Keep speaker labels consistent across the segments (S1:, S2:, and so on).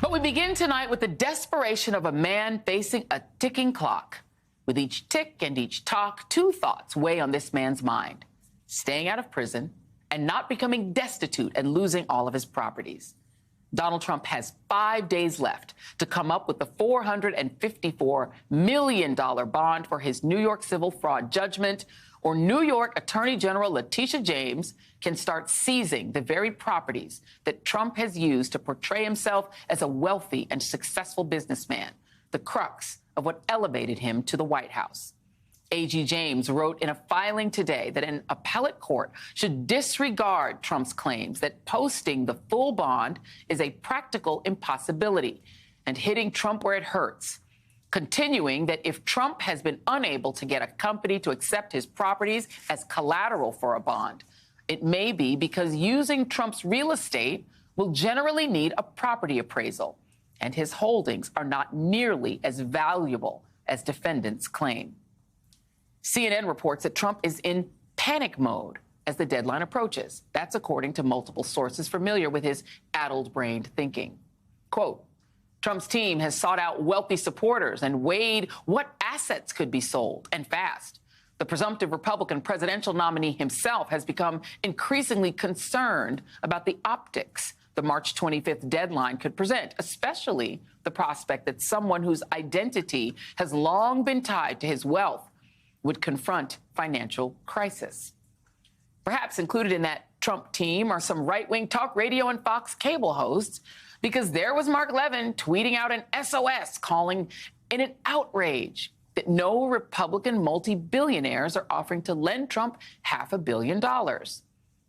S1: But we begin tonight with the desperation of a man facing a ticking clock. With each tick and each talk, two thoughts weigh on this man's mind: staying out of prison and not becoming destitute and losing all of his properties. Donald Trump has 5 days left to come up with the $454 million bond for his New York civil fraud judgment, or New York Attorney General Letitia James can start seizing the very properties that Trump has used to portray himself as a wealthy and successful businessman, the crux of what elevated him to the White House. A.G. James wrote in a filing today that an appellate court should disregard Trump's claims that posting the full bond is a practical impossibility and hitting Trump where it hurts, continuing that if Trump has been unable to get a company to accept his properties as collateral for a bond, it may be because using Trump's real estate will generally need a property appraisal, and his holdings are not nearly as valuable as defendants claim. CNN reports that Trump is in panic mode as the deadline approaches. That's according to multiple sources familiar with his addled-brained thinking. Quote, Trump's team has sought out wealthy supporters and weighed what assets could be sold, and fast. The presumptive Republican presidential nominee himself has become increasingly concerned about the optics the March 25th deadline could present, especially the prospect that someone whose identity has long been tied to his wealth would confront financial crisis. Perhaps included in that Trump team are some right-wing talk radio and Fox cable hosts, because there was Mark Levin tweeting out an SOS calling it an outrage that no Republican multi-billionaires are offering to lend Trump $500 million.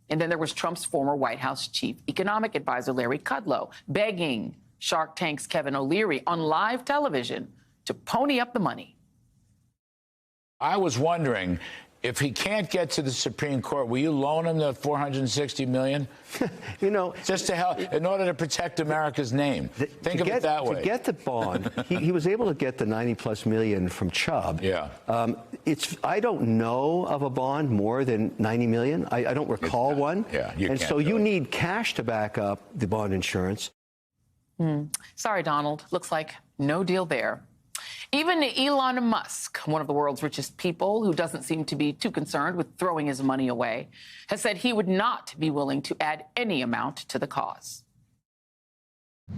S1: And then there was Trump's former White House chief economic advisor, Larry Kudlow, begging Shark Tank's Kevin O'Leary on live television to pony up the money.
S2: I was wondering, if he can't get to the Supreme Court, will you loan him the $460 million?
S3: You know,
S2: just to help, in order to protect America's name. Think of it that way.
S3: To get the bond, he was able to get the $90+ million from Chubb.
S2: Yeah.
S3: I don't know of a bond more than $90 million. I don't recall one.
S2: Yeah.
S3: And so you need cash to back up the bond insurance.
S1: Sorry, Donald. Looks like no deal there. Even Elon Musk, one of the world's richest people who doesn't seem to be too concerned with throwing his money away, has said he would not be willing to add any amount to the cause.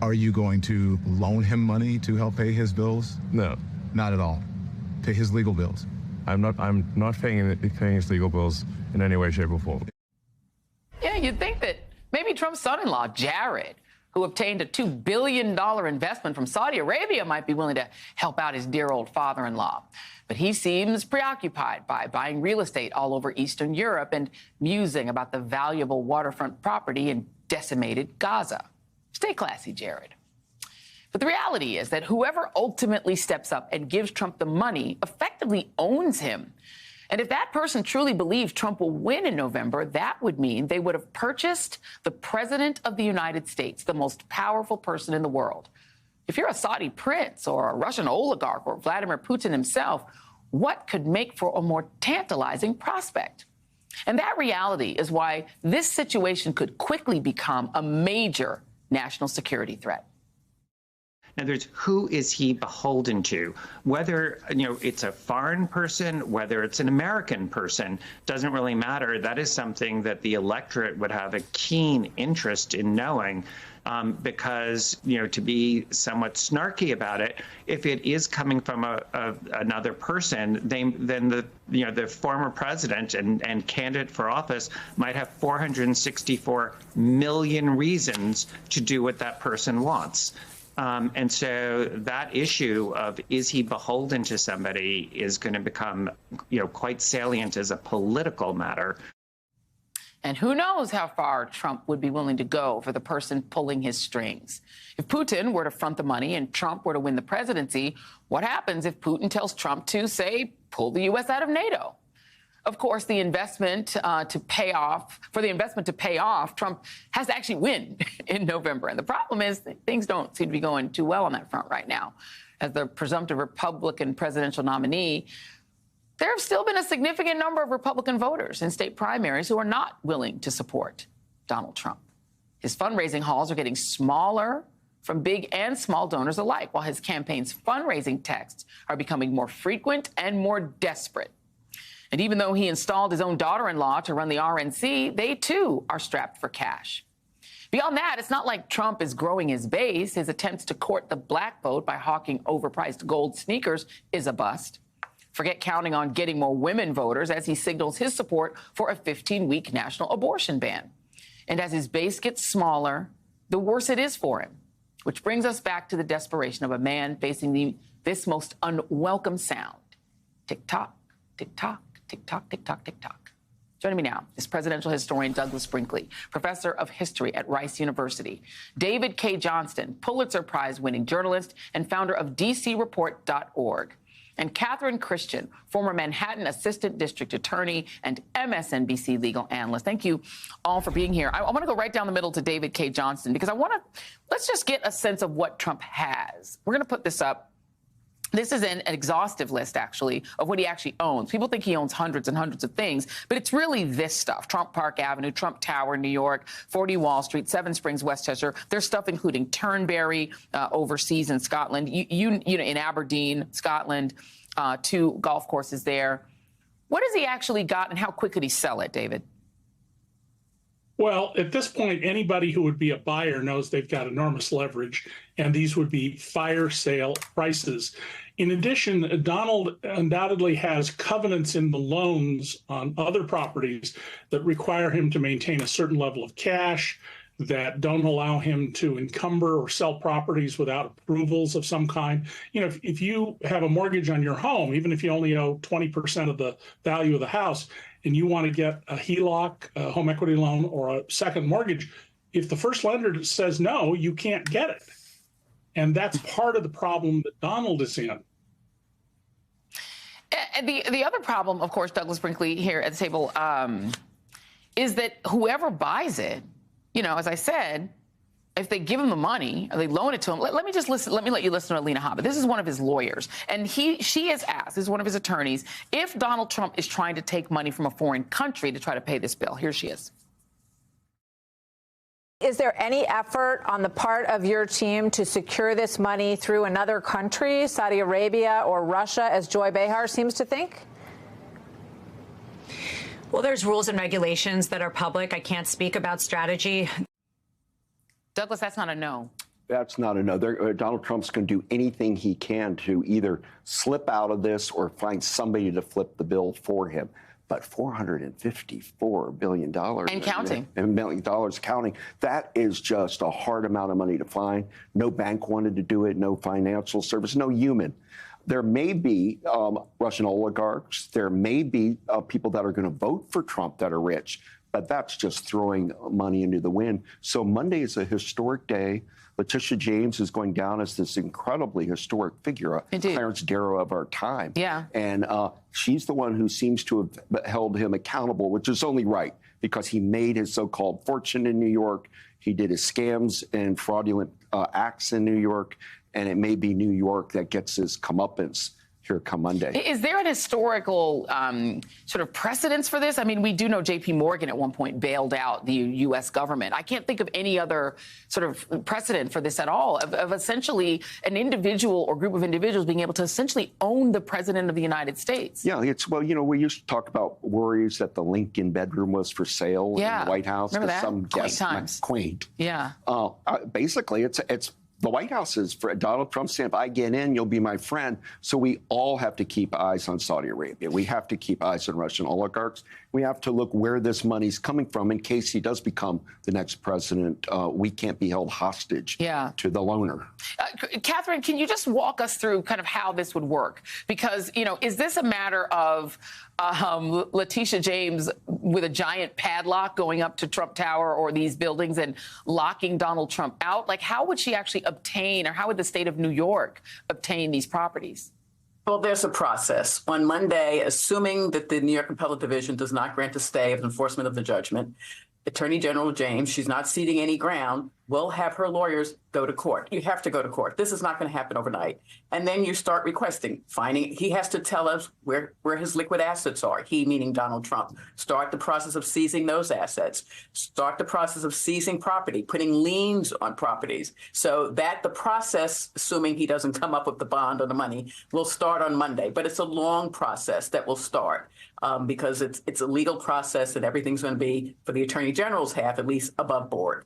S4: Are you going to loan him money to help pay his bills?
S5: No.
S4: Not at all. Pay his legal bills?
S5: I'm not paying his legal bills in any way, shape, or form.
S1: Yeah, you'd think that maybe Trump's son-in-law, Jared, who obtained a $2 billion investment from Saudi Arabia, might be willing to help out his dear old father-in-law. But he seems preoccupied by buying real estate all over Eastern Europe and musing about the valuable waterfront property in decimated Gaza. Stay classy, Jared. But the reality is that whoever ultimately steps up and gives Trump the money effectively owns him. And if that person truly believed Trump will win in November, that would mean they would have purchased the president of the United States, the most powerful person in the world. If you're a Saudi prince or a Russian oligarch or Vladimir Putin himself, what could make for a more tantalizing prospect? And that reality is why this situation could quickly become a major national security threat.
S6: In other words, who is he beholden to? Whether, it's a foreign person, whether it's an American person, doesn't really matter. That is something that the electorate would have a keen interest in knowing, because, to be somewhat snarky about it, if it is coming from another person, then the former president and candidate for office might have 464 million reasons to do what that person wants. And so that issue of is he beholden to somebody is going to become, quite salient as a political matter.
S1: And who knows how far Trump would be willing to go for the person pulling his strings. If Putin were to front the money and Trump were to win the presidency, what happens if Putin tells Trump to, say, pull the U.S. out of NATO? Of course, the investment to pay off, Trump has to actually win in November. And the problem is that things don't seem to be going too well on that front right now. As the presumptive Republican presidential nominee, there have still been a significant number of Republican voters in state primaries who are not willing to support Donald Trump. His fundraising hauls are getting smaller from big and small donors alike, while his campaign's fundraising texts are becoming more frequent and more desperate. And even though he installed his own daughter-in-law to run the RNC, they too are strapped for cash. Beyond that, it's not like Trump is growing his base. His attempts to court the black vote by hawking overpriced gold sneakers is a bust. Forget counting on getting more women voters as he signals his support for a 15-week national abortion ban. And as his base gets smaller, the worse it is for him. Which brings us back to the desperation of a man facing this most unwelcome sound. Tick-tock, tick-tock, tick-tock, tick-tock, tick-tock. Joining me now is presidential historian Douglas Brinkley, professor of history at Rice University, David Cay Johnston, Pulitzer Prize-winning journalist and founder of DCReport.org, and Catherine Christian, former Manhattan assistant district attorney and MSNBC legal analyst. Thank you all for being here. I want to go right down the middle to David Cay Johnston because let's just get a sense of what Trump has. We're going to put this up. This is an exhaustive list, actually, of what he actually owns. People think he owns hundreds and hundreds of things, but it's really this stuff. Trump Park Avenue, Trump Tower, New York, 40 Wall Street, Seven Springs, Westchester. There's stuff including Turnberry overseas in Scotland, you know, in Aberdeen, Scotland, 2 golf courses there. What has he actually got and how quick could he sell it, David?
S7: Well, at this point, anybody who would be a buyer knows they've got enormous leverage, and these would be fire sale prices. In addition, Donald undoubtedly has covenants in the loans on other properties that require him to maintain a certain level of cash, that don't allow him to encumber or sell properties without approvals of some kind. You know, if you have a mortgage on your home, even if you only owe 20% of the value of the house, and you want to get a HELOC, a home equity loan, or a second mortgage, if the first lender says no, you can't get it. And that's part of the problem that Donald is in.
S1: And the other problem, of course, Douglas Brinkley here at the table, is that whoever buys it, you know, as I said, if they give him the money or they loan it to him, let me let you listen to Alina Habba. This is one of his lawyers. And she has asked, this is one of his attorneys, if Donald Trump is trying to take money from a foreign country to try to pay this bill. Here she is.
S8: Is there any effort on the part of your team to secure this money through another country, Saudi Arabia or Russia, as Joy Behar seems to think?
S9: Well, there's rules and regulations that are public. I can't speak about strategy.
S1: Douglas, that's not a no.
S3: That's not a no. Donald Trump's going to do anything he can to either slip out of this or find somebody to flip the bill for him. But $454 billion.
S1: And counting.
S3: And $1 million counting. That is just a hard amount of money to find. No bank wanted to do it. No financial service. No human. There may be Russian oligarchs. There may be people that are going to vote for Trump that are rich. But that's just throwing money into the wind. So Monday is a historic day. Letitia James is going down as this incredibly historic figure, Clarence Darrow of our time.
S1: Yeah.
S3: And she's the one who seems to have held him accountable, which is only right, because he made his so-called fortune in New York. He did his scams and fraudulent acts in New York. And it may be New York that gets his comeuppance here come Monday.
S1: Is there an historical sort of precedence for this? I mean, we do know J.P. Morgan at one point bailed out the U.S. government. I can't think of any other sort of precedent for this at all, of essentially an individual or group of individuals being able to essentially own the president of the United States.
S3: Yeah, well, you know, we used to talk about worries that the Lincoln bedroom was for sale in the White House.
S1: Remember that?
S3: Some
S1: Quaint times.
S3: Quaint.
S1: Yeah.
S3: Basically, it's the White House is for Donald Trump saying, if I get in, you'll be my friend. So we all have to keep eyes on Saudi Arabia. We have to keep eyes on Russian oligarchs. We have to look where this money's coming from in case he does become the next president. We can't be held hostage to the loaner.
S1: Catherine, can you just walk us through kind of how this would work? Because, you know, is this a matter of Letitia James with a giant padlock going up to Trump Tower or these buildings and locking Donald Trump out? Like, how would she actually obtain, or how would the state of New York obtain these properties?
S10: Well, there's a process. On Monday, assuming that the New York Appellate Division does not grant a stay of enforcement of the judgment, Attorney General James, she's not ceding any ground, will have her lawyers go to court. You have to go to court. This is not going to happen overnight. And then you start requesting, he has to tell us where his liquid assets are, he meaning Donald Trump. Start the process of seizing those assets. Start the process of seizing property, putting liens on properties. So that the process, assuming he doesn't come up with the bond or the money, will start on Monday. But it's a long process that will start because it's a legal process and everything's going to be, for the Attorney General's half, at least above board.